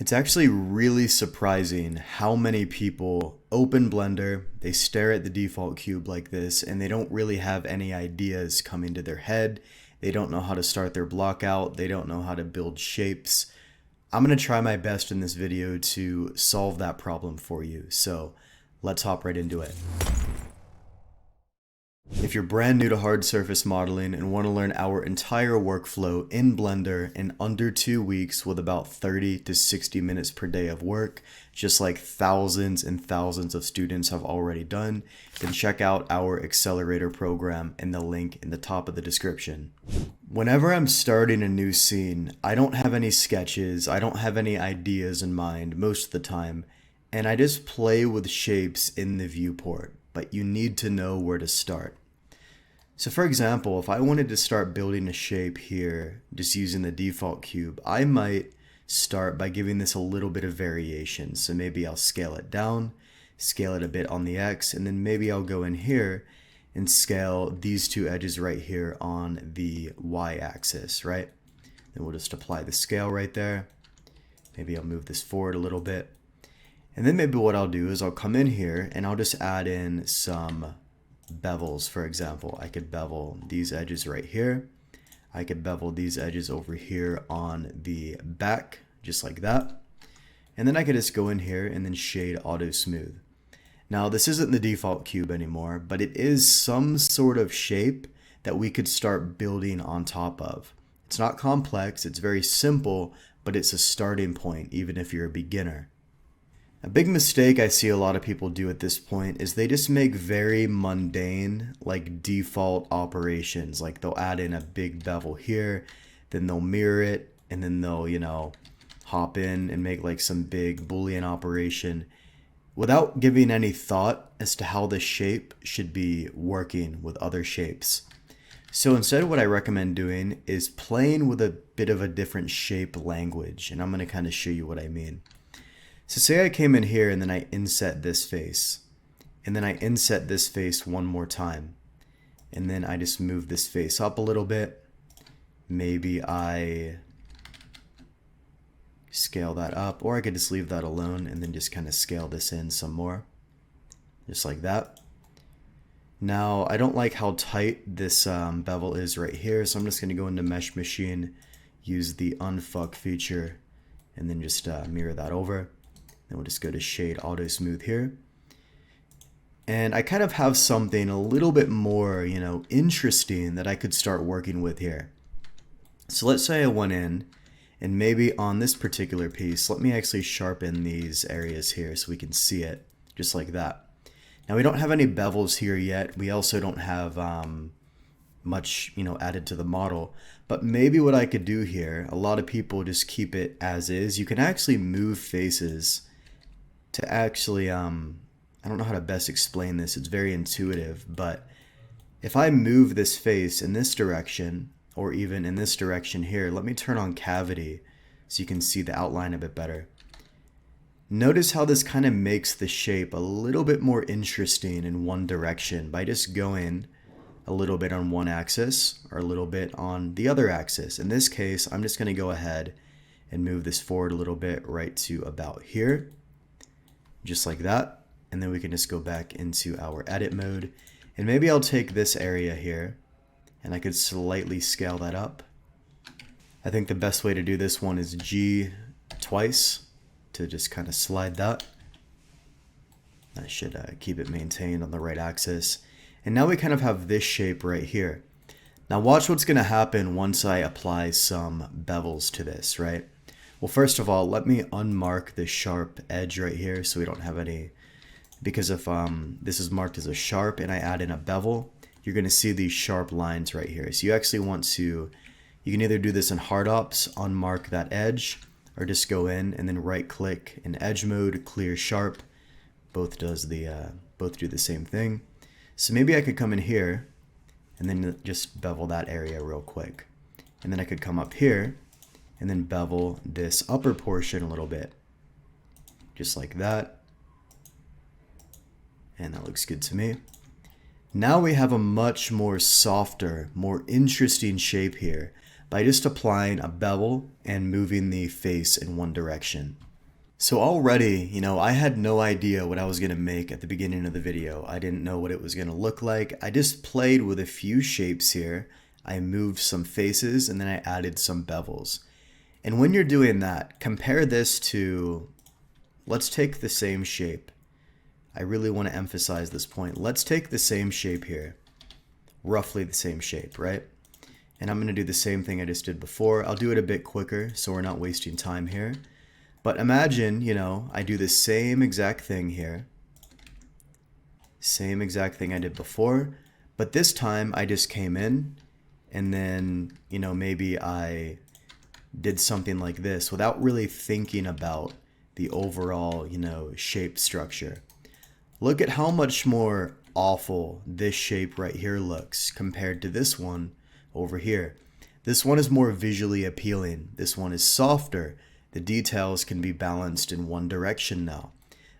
It's actually really surprising how many people open Blender, they stare at the default cube like this, and they don't really have any ideas coming to their head. They don't know how to start their block out. They don't know how to build shapes. I'm going to try my best in this video to solve that problem for you. So let's hop right into it. If you're brand new to hard surface modeling and want to learn our entire workflow in Blender in under 2 weeks with about 30 to 60 minutes per day of work, just like thousands and thousands of students have already done, then check out our accelerator program in the link in the top of the description. Whenever I'm starting a new scene, I don't have any sketches, I don't have any ideas in mind most of the time, and I just play with shapes in the viewport, but you need to know where to start. So for example, if I wanted to start building a shape here, just using the default cube, I might start by giving this a little bit of variation. So maybe I'll scale it down, scale it a bit on the X, and then maybe I'll go in here and scale these two edges right here on the Y axis, right? Then we'll just apply the scale right there. Maybe I'll move this forward a little bit. And then maybe what I'll do is I'll come in here and I'll just add in some bevels. For example, I could bevel these edges right here. I could bevel these edges over here on the back, just like that. And then I could just go in here and then shade auto smooth. Now this isn't the default cube anymore, but it is some sort of shape that we could start building on top of. It's not complex, it's very simple, but it's a starting point even if you're a beginner. A big mistake I see a lot of people do at this point is they just make very mundane, like default operations. Like they'll add in a big bevel here, then they'll mirror it, and then they'll, hop in and make like some big Boolean operation without giving any thought as to how the shape should be working with other shapes. So instead what I recommend doing is playing with a bit of a different shape language, and I'm going to kind of show you what I mean. So say I came in here and then I inset this face, and then I inset this face one more time, and then I just move this face up a little bit. Maybe I scale that up, or I could just leave that alone and then just kind of scale this in some more, just like that. Now I don't like how tight this bevel is right here, so I'm just going to go into Mesh Machine, use the unfuck feature, and then just mirror that over. Then we'll just go to Shade Auto Smooth here. And I kind of have something a little bit more, interesting that I could start working with here. So let's say I went in and maybe on this particular piece, let me actually sharpen these areas here so we can see it just like that. Now we don't have any bevels here yet. We also don't have much, added to the model. But maybe what I could do here, a lot of people just keep it as is. You can actually move faces to actually, I don't know how to best explain this. It's very intuitive, but if I move this face in this direction, or even in this direction here, let me turn on cavity so you can see the outline a bit better. Notice how this kind of makes the shape a little bit more interesting in one direction by just going a little bit on one axis or a little bit on the other axis. In this case, I'm just going to go ahead and move this forward a little bit right to about here, just like that. And then we can just go back into our edit mode. And maybe I'll take this area here and I could slightly scale that up. I think the best way to do this one is G twice to just kind of slide that. That should keep it maintained on the right axis. And now we kind of have this shape right here. Now watch what's going to happen once I apply some bevels to this, right? Well, first of all, let me unmark the sharp edge right here so we don't have any, because if this is marked as a sharp and I add in a bevel, you're going to see these sharp lines right here. So you actually want to, you can either do this in hard ops, unmark that edge, or just go in and then right click in edge mode, clear sharp. Both do the same thing. So maybe I could come in here and then just bevel that area real quick. And then I could come up here and then bevel this upper portion a little bit, just like that. And that looks good to me. Now we have a much more softer, more interesting shape here by just applying a bevel and moving the face in one direction. So already, I had no idea what I was going to make at the beginning of the video. I didn't know what it was going to look like. I just played with a few shapes here. I moved some faces and then I added some bevels. And when you're doing that, compare this to, let's take the same shape. I really want to emphasize this point. Let's take the same shape here. Roughly the same shape, right? And I'm going to do the same thing I just did before. I'll do it a bit quicker so we're not wasting time here. But imagine, I do the same exact thing here. Same exact thing I did before. But this time I just came in and then, maybe I did something like this without really thinking about the overall, shape structure. Look at how much more awful this shape right here looks compared to this one over here. This one is more visually appealing. This one is softer. The details can be balanced in one direction now.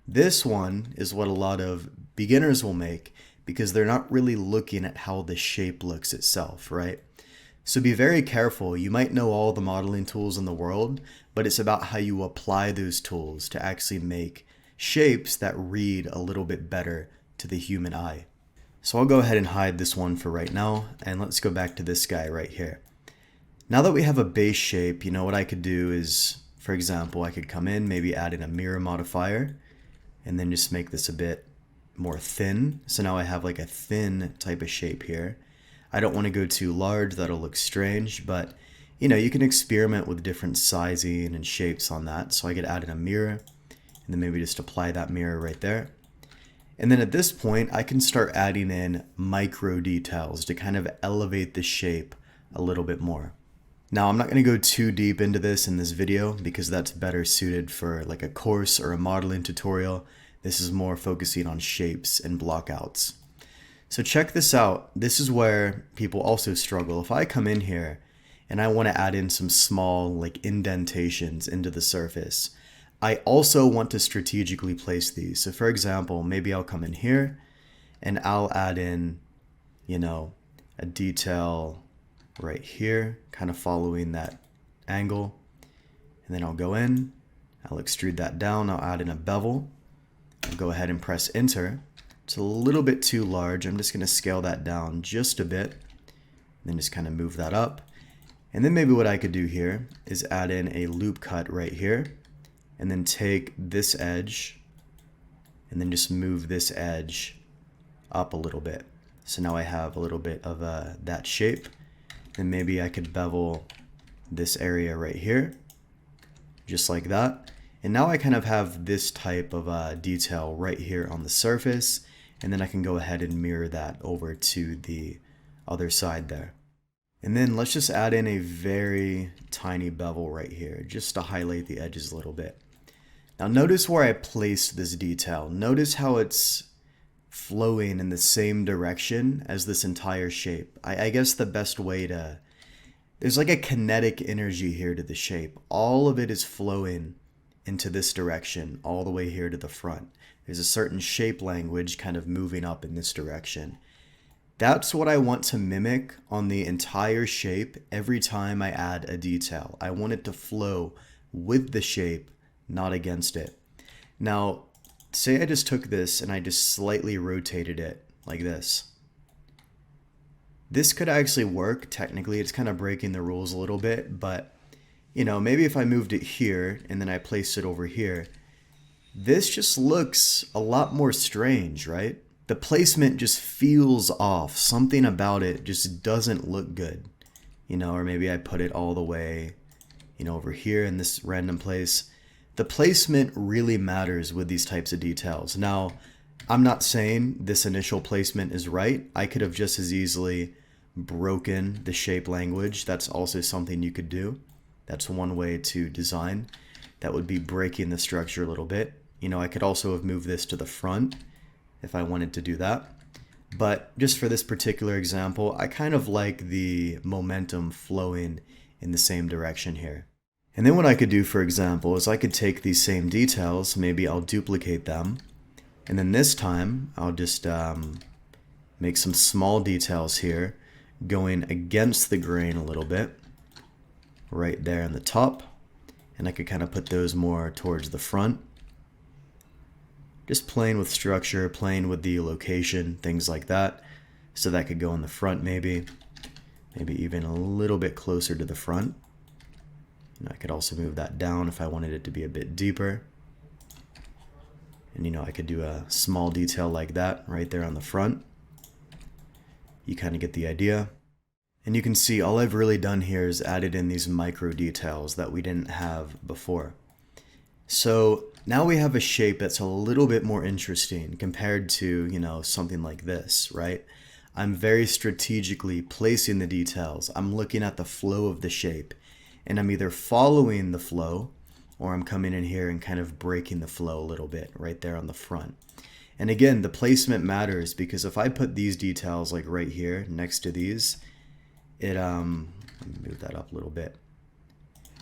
This one is what a lot of beginners will make because they're not really looking at how the shape looks itself, right? So be very careful. You might know all the modeling tools in the world, but it's about how you apply those tools to actually make shapes that read a little bit better to the human eye. So I'll go ahead and hide this one for right now, and let's go back to this guy right here. Now that we have a base shape, what I could do is, for example, I could come in, maybe add in a mirror modifier, and then just make this a bit more thin. So now I have like a thin type of shape here. I don't want to go too large, that'll look strange, but you can experiment with different sizing and shapes on that. So I could add in a mirror, and then maybe just apply that mirror right there. And then at this point, I can start adding in micro details to kind of elevate the shape a little bit more. Now, I'm not going to go too deep into this in this video because that's better suited for like a course or a modeling tutorial. This is more focusing on shapes and blockouts. So check this out. This is where people also struggle. If I come in here and I want to add in some small like indentations into the surface, I also want to strategically place these. So for example, maybe I'll come in here and I'll add in, a detail right here, kind of following that angle. And then I'll go in, I'll extrude that down, I'll add in a bevel. I'll go ahead and press enter. It's a little bit too large. I'm just going to scale that down just a bit. And then just kind of move that up. And then maybe what I could do here is add in a loop cut right here. And then take this edge and then just move this edge up a little bit. So now I have a little bit of that shape. And maybe I could bevel this area right here, just like that. And now I kind of have this type of detail right here on the surface. And then I can go ahead and mirror that over to the other side there. And then let's just add in a very tiny bevel right here, just to highlight the edges a little bit. Now notice where I placed this detail. Notice how it's flowing in the same direction as this entire shape. I guess the best way to, there's like a kinetic energy here to the shape. All of it is flowing into this direction, all the way here to the front. There's a certain shape language kind of moving up in this direction. That's what I want to mimic on the entire shape every time I add a detail. I want it to flow with the shape, not against it. Now, say I just took this and I just slightly rotated it like this. This could actually work technically. It's kind of breaking the rules a little bit, but maybe if I moved it here and then I placed it over here, this just looks a lot more strange, right? The placement just feels off. Something about it just doesn't look good, or maybe I put it all the way, over here in this random place. The placement really matters with these types of details. Now, I'm not saying this initial placement is right. I could have just as easily broken the shape language. That's also something you could do. That's one way to design. That would be breaking the structure a little bit. I could also have moved this to the front if I wanted to do that. But just for this particular example, I kind of like the momentum flowing in the same direction here. And then what I could do, for example, is I could take these same details, maybe I'll duplicate them, and then this time I'll just make some small details here going against the grain a little bit, right there in the top. And I could kind of put those more towards the front. Just playing with structure, playing with the location, things like that. So that could go in the front maybe. Maybe even a little bit closer to the front. And I could also move that down if I wanted it to be a bit deeper. And I could do a small detail like that right there on the front. You kind of get the idea. And you can see all I've really done here is added in these micro details that we didn't have before. So now we have a shape that's a little bit more interesting compared to, something like this, right? I'm very strategically placing the details. I'm looking at the flow of the shape, and I'm either following the flow or I'm coming in here and kind of breaking the flow a little bit right there on the front. And again, the placement matters, because if I put these details like right here next to these, let me move that up a little bit.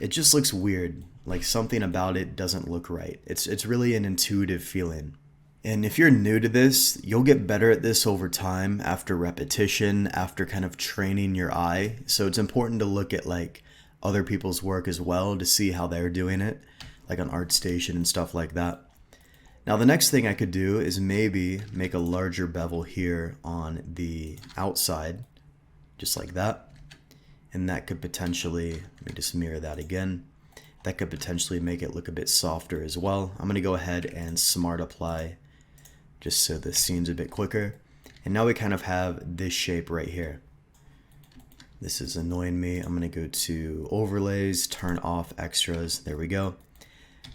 It just looks weird. Like something about it doesn't look right. It's really an intuitive feeling. And if you're new to this, you'll get better at this over time, after repetition, after kind of training your eye. So it's important to look at like other people's work as well to see how they're doing it, like on ArtStation and stuff like that. Now the next thing I could do is maybe make a larger bevel here on the outside, just like that. And that could potentially, let me just mirror that again. That could potentially make it look a bit softer as well. I'm gonna go ahead and smart apply just so the scene's a bit quicker. And now we kind of have this shape right here. This is annoying me. I'm gonna go to overlays, turn off extras, there we go.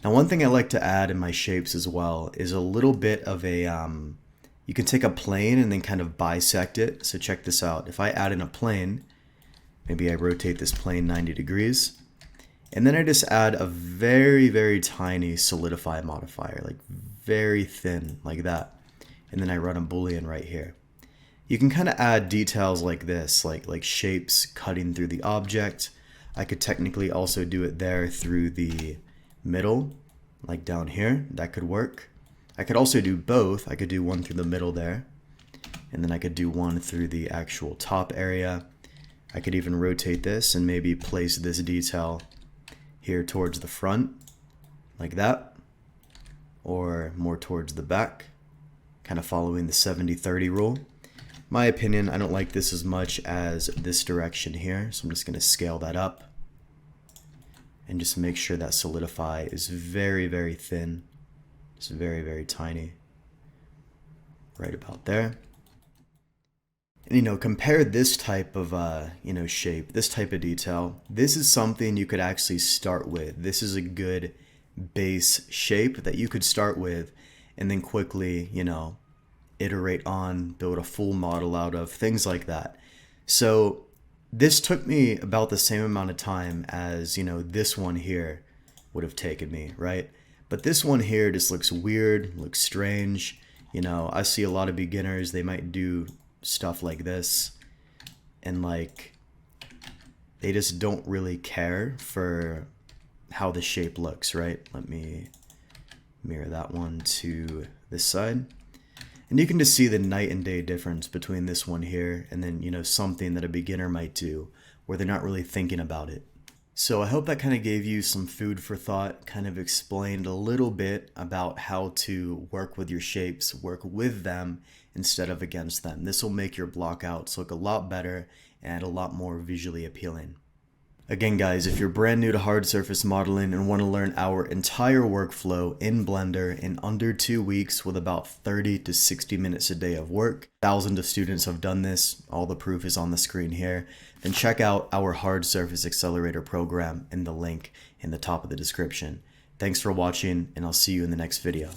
Now one thing I like to add in my shapes as well is a little bit of a, you can take a plane and then kind of bisect it. So check this out. If I add in a plane, maybe I rotate this plane 90 degrees, and then I just add a very, very tiny solidify modifier, like very thin, like that. And then I run a Boolean right here. You can kind of add details like this, like shapes cutting through the object. I could technically also do it there through the middle, like down here. That could work. I could also do both. I could do one through the middle there, and then I could do one through the actual top area. I could even rotate this and maybe place this detail here towards the front, like that, or more towards the back, kind of following the 70-30 rule. My opinion, I don't like this as much as this direction here, so I'm just going to scale that up and just make sure that solidify is very, very thin. It's very, very tiny, right about there. And compare this type of shape, this type of detail. This is something you could actually start with. This is a good base shape that you could start with and then quickly, iterate on, build a full model out of, things like that. So this took me about the same amount of time as, this one here would have taken me, right? But this one here just looks weird, looks strange. I see a lot of beginners, they might do stuff like this and they just don't really care for how the shape looks, right? Let me mirror that one to this side, and you can just see the night and day difference between this one here and then something that a beginner might do where they're not really thinking about it. So I hope that kind of gave you some food for thought, kind of explained a little bit about how to work with your shapes, work with them instead of against them. This will make your blockouts look a lot better and a lot more visually appealing. Again guys, if you're brand new to hard surface modeling and want to learn our entire workflow in Blender in under 2 weeks with about 30 to 60 minutes a day of work, thousands of students have done this, all the proof is on the screen here, then check out our Hard Surface Accelerator program in the link in the top of the description. Thanks for watching, and I'll see you in the next video.